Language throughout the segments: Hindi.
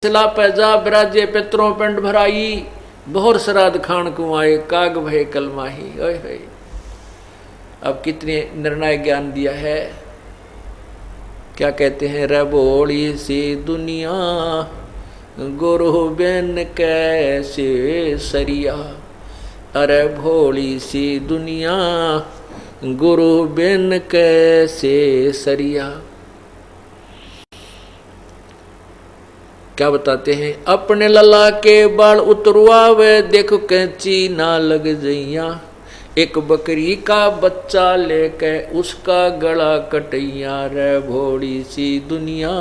सिला पैजा बिराजे पितरों पिंड भराई बहुर श्राद्ध खान कुआए काग भय कलमाही। ओए होए, अब कितने निर्णायक ज्ञान दिया है। क्या कहते हैं, रे भोली सी दुनिया गुरु बिन कैसे सरिया। अरे भोली सी दुनिया गुरु बिन कैसे सरिया। क्या बताते हैं, अपने लला के बाल उतरवावे देखो कैंची ना लग जइया। एक बकरी का बच्चा लेके उसका गला कटैया। रे भोली सी दुनिया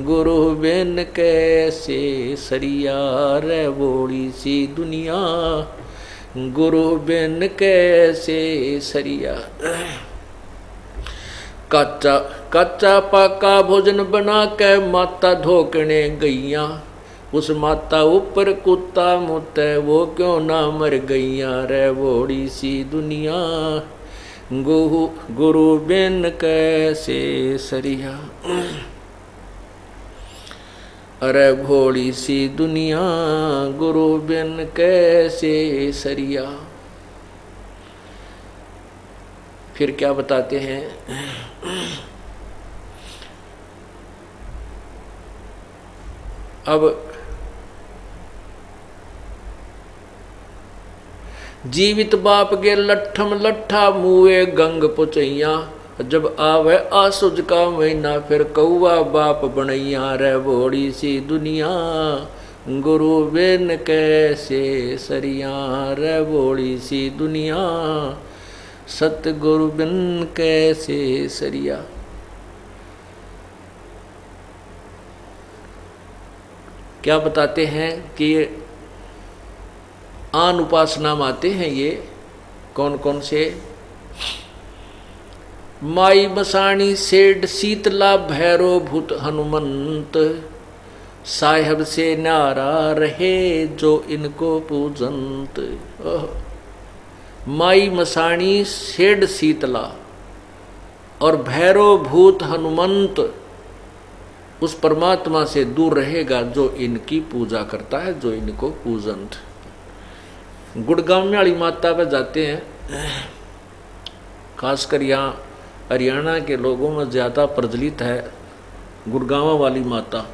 गुरु बिन कैसे सरिया। रे भोली सी दुनिया गुरु बिन कैसे सरिया। कच्चा कच्चा पाका भोजन बना के माता धोकने गईया। उस माता ऊपर कुत्ता मुते वो क्यों ना मर गईया। रे भोली सी दुनिया गुरु बिन कैसे सरिया। अरे भोली सी दुनिया गुरु बिन कैसे सरिया। फिर क्या बताते हैं, अब जीवित बाप के लट्ठम लट्ठा मुए गंग पुचैया। जब आवे आसुज का महीना फिर कौआ बाप बनैया। रे भोली सी दुनिया गुरु बिन कैसे सरिया। रे भोली सी दुनिया सतगुरु बिन कैसे सरिया। क्या बताते हैं कि ये आन उपासना में आते हैं। ये कौन कौन से, माई मसाणी सेठ शीतला भैरो भूत हनुमंत। साहेब से नारा रहे जो इनको पूजंत। माई मसाणी सेठ शीतला और भैरो भूत हनुमंत उस परमात्मा से दूर रहेगा जो इनकी पूजा करता है, जो इनको पूजंत। गुड़गांव वाली माता पे जाते हैं, खासकर यहाँ हरियाणा के लोगों में ज़्यादा प्रचलित है गुड़गांव वाली माता।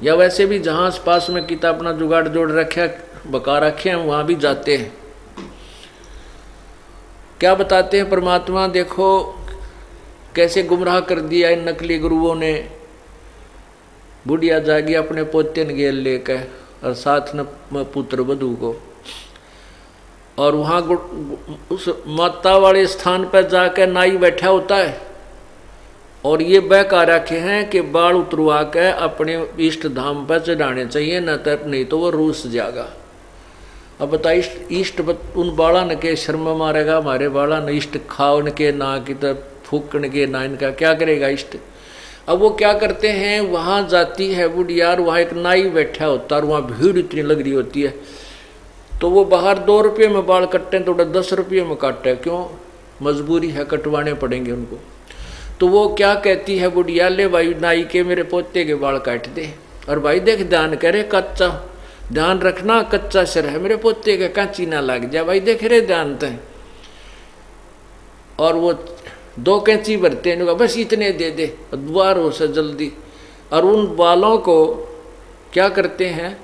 या वैसे भी जहाँ आस पास में किता अपना जुगाड़ जोड़ रखे बका रखे हैं वहाँ भी जाते हैं। क्या बताते हैं परमात्मा, देखो कैसे गुमराह कर दिया इन नकली गुरुओं ने। बुढ़िया जागी अपने पोते ने गेल लेकर और साथ न पुत्र वधू को, और वहाँ उस माता वाले स्थान पर जाकर नाई बैठा होता है और ये बहका रखे हैं कि बाल उतरवा के अपने इष्ट धाम पर चढ़ाने चाहिए, न तो नहीं तो वो रूस जाएगा। अब बता इष्ट उन बाला न के शर्म मारेगा, हमारे बाला न इष्ट खाओ न के ना की तो फूकण के ना, इनका क्या करेगा इष्ट। अब वो क्या करते हैं, वहाँ जाती है बुढ़िया, वहाँ एक नाई बैठा होता है और वहाँ भीड़ इतनी लग रही होती है, तो वो बाहर 2 रुपये में बाल कटते हैं तो 10 रुपये में काटते हैं। क्यों, मजबूरी है, कटवाने पड़ेंगे उनको। तो वो क्या कहती है बुढ़िया, ले भाई नाई के मेरे पोते के बाल काट दे। और भाई देख ध्यान करे, कच्चा ध्यान रखना, कच्चा सिर है मेरे पोते के, कांची ना लग जाए भाई, देख रहे ध्यान तय। और वो 2 कैंची भरते हैं, बस इतने दे दे द्वार हो से जल्दी। और उन बालों को क्या करते हैं,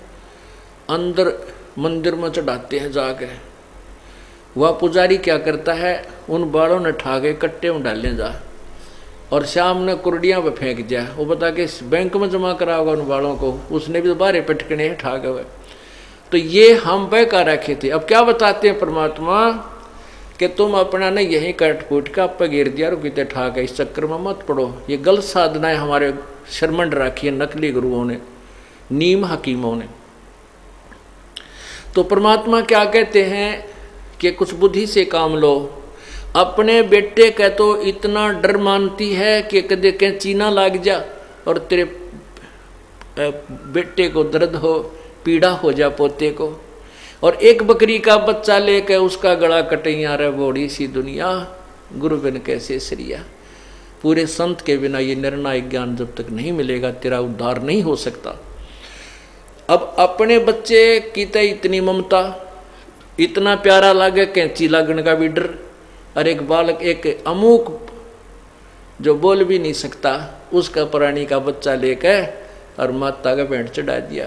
अंदर मंदिर में चढ़ाते हैं जाके। वह पुजारी क्या करता है, उन बालों ने ठाके कट्टे में डालने जा और शाम ने कुर्डियाँ पे फेंक दिया। वो बता के बैंक में जमा करा होगा उन बालों को, उसने भी तो बारे पटकने हैं ठाके हुए। तो ये हम बहका रखे थे। अब क्या बताते हैं परमात्मा कि तुम अपना न यहीं कट फूट का आप गिर दिया और कितने ठाक है, इस चक्कर में मत पड़ो। ये गलत साधनाएं हमारे शर्मंड रखी है नकली गुरुओं ने, नीम हकीमों ने। तो परमात्मा क्या कहते हैं कि कुछ बुद्धि से काम लो। अपने बेटे का तो इतना डर मानती है कि कदे कैंची ना लाग जा और तेरे बेटे को दर्द हो, पीड़ा हो जा पोते को। और एक बकरी का बच्चा लेकर उसका गला कटैया। रे भोली सी दुनिया गुरु बिन कैसे सरिया। पूरे संत के बिना ये निर्णायक ज्ञान जब तक नहीं मिलेगा तेरा उद्धार नहीं हो सकता। अब अपने बच्चे की तो इतनी ममता, इतना प्यारा लागे कैंची लागण का भी डर, और एक बालक एक अमुक जो बोल भी नहीं सकता उसका प्राणी का बच्चा लेकर और माता का भेंट चढ़ा दिया।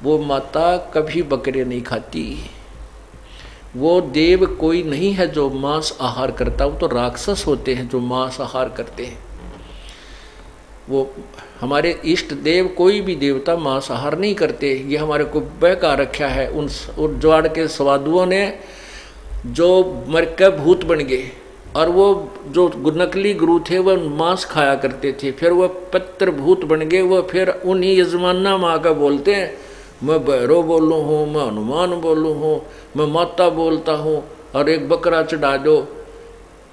वो माता कभी बकरे नहीं खाती। वो देव कोई नहीं है जो मांस आहार करता, वो तो राक्षस होते हैं जो मांस आहार करते हैं। वो हमारे इष्ट देव कोई भी देवता मांस आहार नहीं करते। ये हमारे को बहका रखा है उन ज्वाड़ के स्वादुओं ने, जो मर के भूत बन गए। और वो जो नकली गुरु थे वह मांस खाया करते थे, फिर वह पत्र भूत बन गए। वह फिर उन्हीं यजमाना माँ का बोलते हैं, मैं भैरव बोलूँ हूँ, मैं हनुमान बोलूँ हूँ, मैं माता बोलता हूँ, और एक बकरा चढ़ा दो।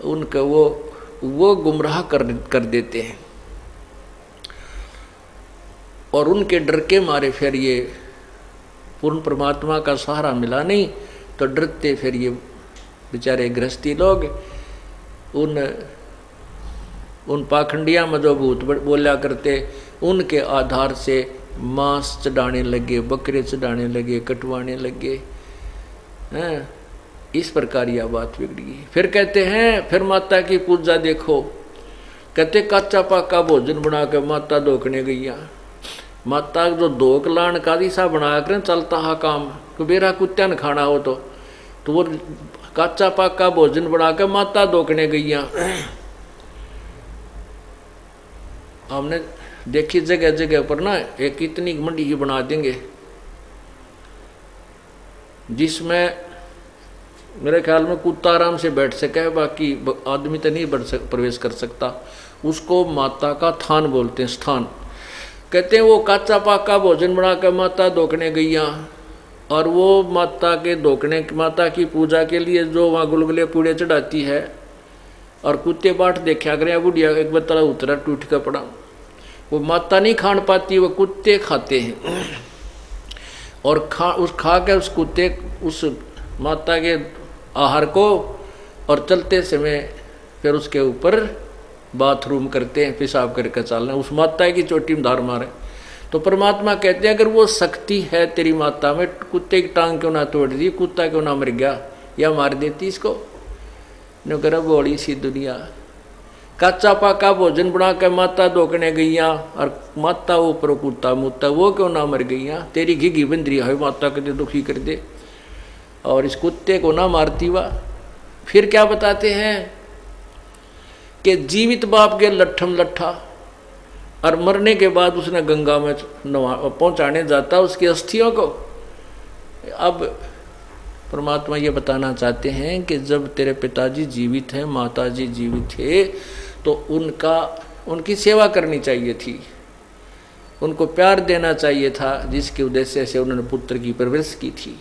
उनका वो गुमराह कर देते हैं। और उनके डर के मारे फिर ये पूर्ण परमात्मा का सहारा मिला नहीं, तो डरते फिर ये बेचारे गृहस्थी लोग उन पाखंडिया में जो भूत बोला करते, उनके आधार से मांस चढ़ाने लगे, बकरे चढ़ाने लगे, कटवाने लगे हैं। इस प्रकार यह बात बिगड़ गई। फिर कहते हैं, फिर माता की पूजा देखो, कहते कच्चा पक्का भोजन बना के माता धोकने गई। माता जो धोक लान का दिशा बना कर चलता हा काम, तो बेरा कुत्ता न खाना हो तो वो कच्चा पक्का भोजन बना के माता धोकने गई। हमने देखी जगह जगह पर ना एक इतनी मंडी ही बना देंगे जिसमें मेरे ख्याल में कुत्ता आराम से बैठ सके, बाकी आदमी तो नहीं प्रवेश कर सकता। उसको माता का थान बोलते हैं, स्थान। कहते हैं वो कच्चा पक्का भोजन बना कर माता धोकने गई, और वो माता के धोकने, माता की पूजा के लिए जो वहाँ गुलगुले पूड़े चढ़ाती है, और कुत्ते बाट देखा करें, बुढ़िया एक बतला उतरा टूट कर पड़ा। वो माता नहीं खान पाती, वो कुत्ते खाते हैं। और खा के उस कुत्ते उस माता के आहार को, और चलते समय फिर उसके ऊपर बाथरूम करते हैं, पेशाब करके चलना, उस माता की चोटी में धार मारे। तो परमात्मा कहते हैं अगर वो शक्ति है तेरी माता में, कुत्ते की टांग क्यों ना तोड़ दी, कुत्ता क्यों ना मर गया, या मार देती इसको। न कर बोली सी दुनिया, कच्चा पक्का भोजन बना के माता धोकने गई, और माता ऊपर कुत्ता मुत्ता, वो क्यों ना मर गई। तेरी घिघी बंदरी है माता के दुखी कर दे, और इस कुत्ते को ना मारती। वाह। फिर क्या बताते हैं कि जीवित बाप के लट्ठम लट्ठा, और मरने के बाद उसने गंगा में पहुंचाने जाता उसकी अस्थियों को। अब परमात्मा ये बताना चाहते हैं कि जब तेरे पिताजी जीवित हैं, माताजी जीवित थे, तो उनकी सेवा करनी चाहिए थी, उनको प्यार देना चाहिए था, जिसके उद्देश्य से उन्होंने पुत्र की परवरिश की थी।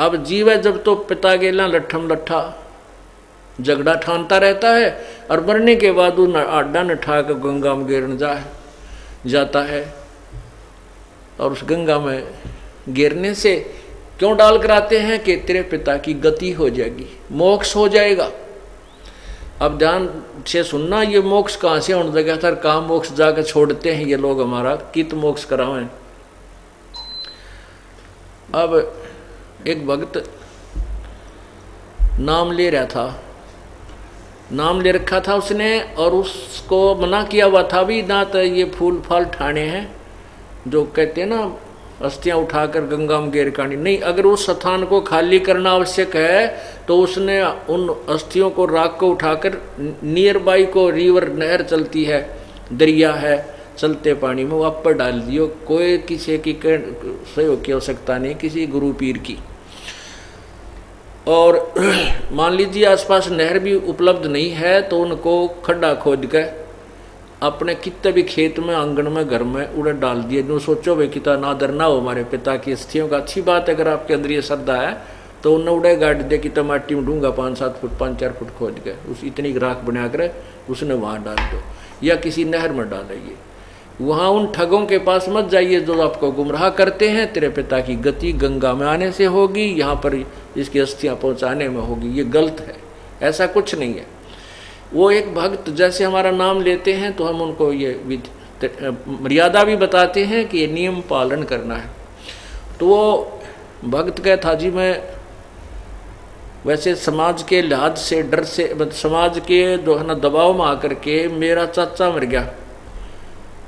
अब जीव है जब तो पिता गेला लट्ठम लट्ठा झगड़ा ठानता रहता है, और मरने के बाद उन आड्डा न ठा कर गंगा में गिरने जाता है। और उस गंगा में गिरने से क्यों डाल कर आते हैं कि तेरे पिता की गति हो जाएगी, मोक्ष हो जाएगा। अब ध्यान से सुनना, ये मोक्ष कहाँ से होने लगा था, कहाँ मोक्ष जाकर छोड़ते हैं ये लोग हमारा, कित मोक्ष करावें। अब एक भक्त नाम ले रहा था, नाम ले रखा था उसने, और उसको मना किया हुआ था भी ना, तो ये फूल फाल ठाने हैं जो कहते हैं ना, अस्थियां उठाकर गंगा में गेर कानी नहीं। अगर उस स्थान को खाली करना आवश्यक है तो उसने उन अस्थियों को, राख को उठाकर नियर बाई को रिवर नहर चलती है, दरिया है, चलते पानी में वो आप पर डाल दियो। कोई किसी की सहयोग की आवश्यकता नहीं, किसी गुरु पीर की। और मान लीजिए आसपास नहर भी उपलब्ध नहीं है, तो उनको खड्डा खोद के अपने कितने भी खेत में, आंगन में, घर में उड़े डाल दिए। जो सोचो भाई कितना नादर ना हो हमारे पिता की अस्थियों का, अच्छी बात है। अगर आपके अंदर ये श्रद्धा है तो उन्हें उड़े गाड़ दे कि माटी में ढूंगा 5-7 फुट 5-4 फुट खोद के उस इतनी राख बना कर उसने वहाँ डाल दो, या किसी नहर में डालिए। वहाँ उन ठगों के पास मत जाइए जो आपको गुमराह करते हैं। तेरे पिता की गति गंगा में आने से होगी, यहाँ पर इसकी अस्थियाँ पहुँचाने में होगी। ये गलत है, ऐसा कुछ नहीं है। वो एक भक्त जैसे हमारा नाम लेते हैं तो हम उनको ये मर्यादा भी बताते हैं कि ये नियम पालन करना है। तो वो भक्त कहता जी मैं वैसे समाज के लिहाज से डर से समाज के जो है ना दबाव में आकर के मेरा चाचा मर गया,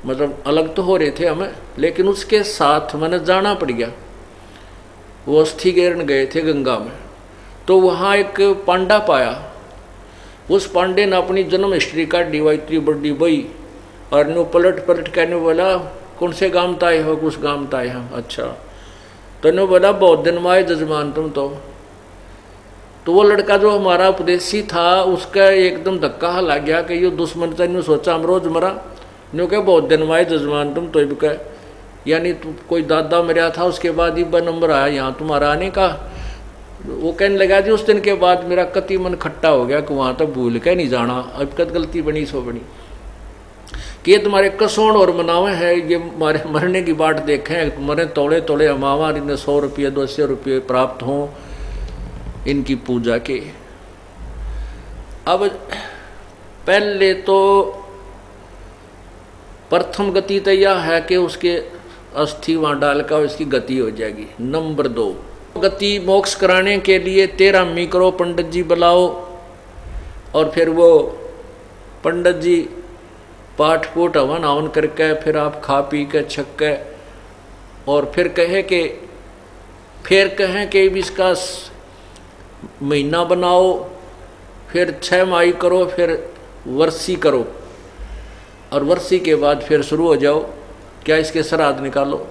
मतलब अलग तो हो रहे थे हमें, लेकिन उसके साथ मैंने जाना पड़ गया। वो अस्थि गिरन गए थे गंगा में, तो वहाँ एक पांडा पाया। उस पांडे ने अपनी जन्म हिस्ट्री का डी इतनी बड़ी बई और नो पलट कहने बोला कौन से गांव ताए हो, कुछ गांव ताए हम। अच्छा, तो ने बोला बहुत दिन माए जजमान तुम तो वो लड़का जो हमारा उपदेशी था उसका एकदम धक्का हला गया कि ये दुश्मन तेन सोचा हम रोज मरा। न्यू क्या बहुत दिन माए जजमान तुम तो कह, यानी तू कोई दादा मरा था उसके बाद ही नंबर आया यहाँ तुम्हारा आने का। वो कहने लगा जी उस दिन के बाद मेरा कति मन खट्टा हो गया कि वहाँ तक भूल के नहीं जाना, अब कद गलती बनी सो बनी कि ये तुम्हारे कसौड़ और मनावे है, ये हमारे मरने की बाट देखें, मरे तोड़े तोड़े अमावा इन्हें 100 रुपये 200 रुपये प्राप्त हों इनकी पूजा के। अब पहले तो प्रथम गति तो यह है कि उसके अस्थि वहाँ डाल कर उसकी गति हो जाएगी। नंबर 2 गति मोक्ष कराने के लिए 13 मी करो, पंडित जी बुलाओ और फिर वो पंडित जी पाठ पूठ हवन हवन करके फिर आप खा पी के छक के और फिर कहें कि इसका महीना बनाओ, फिर 6 माही करो, फिर वर्षी करो और वर्षी के बाद फिर शुरू हो जाओ क्या इसके श्राद्ध निकालो।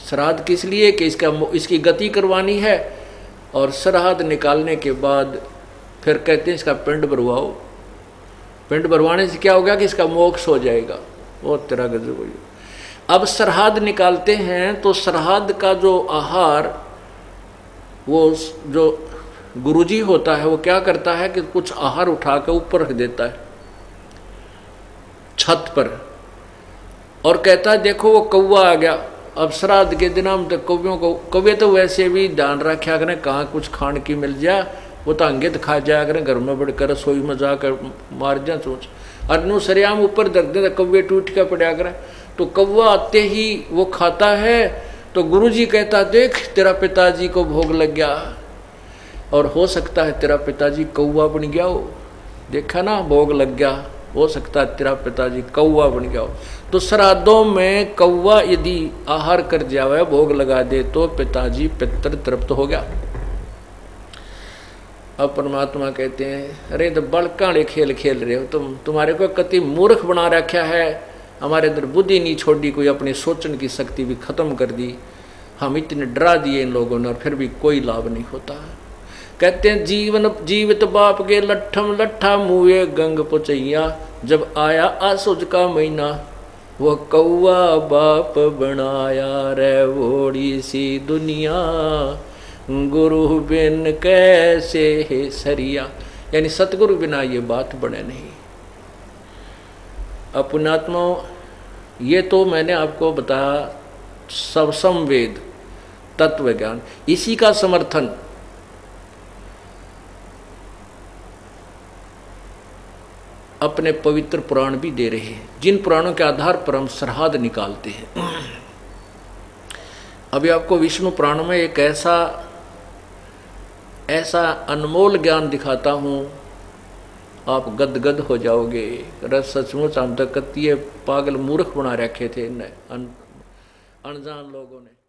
श्राद्ध किस लिए कि इसकी गति करवानी है और श्राद्ध निकालने के बाद फिर कहते हैं इसका पिंड भरवाओ। पिंड भरवाने से क्या होगा कि इसका मोक्ष हो जाएगा। वो तेरा गजब हो। अब श्राद्ध निकालते हैं तो श्राद्ध का जो आहार वो जो गुरुजी होता है वो क्या करता है कि कुछ आहार उठा के ऊपर रख देता है छत पर और कहता है देखो वो कौवा आ गया। अब श्राद्ध के दिन हम तो कौवे तो वैसे भी ध्यान रखा करें कहाँ कुछ खाने की मिल जाए, वो तो अंगित खा जाया करें, घर में बढ़कर रसोई में जाकर मार जाए सोच अनु सरियाम ऊपर रख दे कौवे टूट के पड़ा करें। तो कौवा आते ही वो खाता है तो गुरुजी कहता देख तेरा पिताजी को भोग लग गया और हो सकता है तेरा पिताजी कौवा बन गया हो। देखा ना भोग लग गया, हो सकता है तेरा पिताजी कौवा बन गया हो। तो श्राद्धों में कौवा यदि आहार कर जावे भोग लगा दे तो पिताजी पितर तृप्त हो गया। अब परमात्मा कहते हैं अरे तो बड़काले खेल खेल रहे हो तुम, तुम्हारे को कति मूर्ख बना रखा है, हमारे अंदर बुद्धि नहीं छोड़ी, कोई अपनी सोचने की शक्ति भी खत्म कर दी, हम इतने डरा दिए इन लोगों ने और फिर भी कोई लाभ नहीं होता। कहते हैं जीवित बाप के लट्ठम लट्ठा मुए गंग पुचैया, जब आया आसुज का महीना वो कौवा बाप बनाया रे वोड़ी सी दुनिया, गुरु बिन कैसे है सरिया। यानी सतगुरु बिना ये बात बने नहीं। पुण्यात्मा ये तो मैंने आपको बताया सब समवेद तत्व ज्ञान, इसी का समर्थन अपने पवित्र पुराण भी दे रहे हैं, जिन पुराणों के आधार पर हम श्राद्ध निकालते हैं। अभी आपको विष्णु पुराण में एक ऐसा अनमोल ज्ञान दिखाता हूँ, आप गदगद हो जाओगे। रस सचमुच हम तक कतिये पागल मूर्ख बना रखे थे अनजान लोगों ने।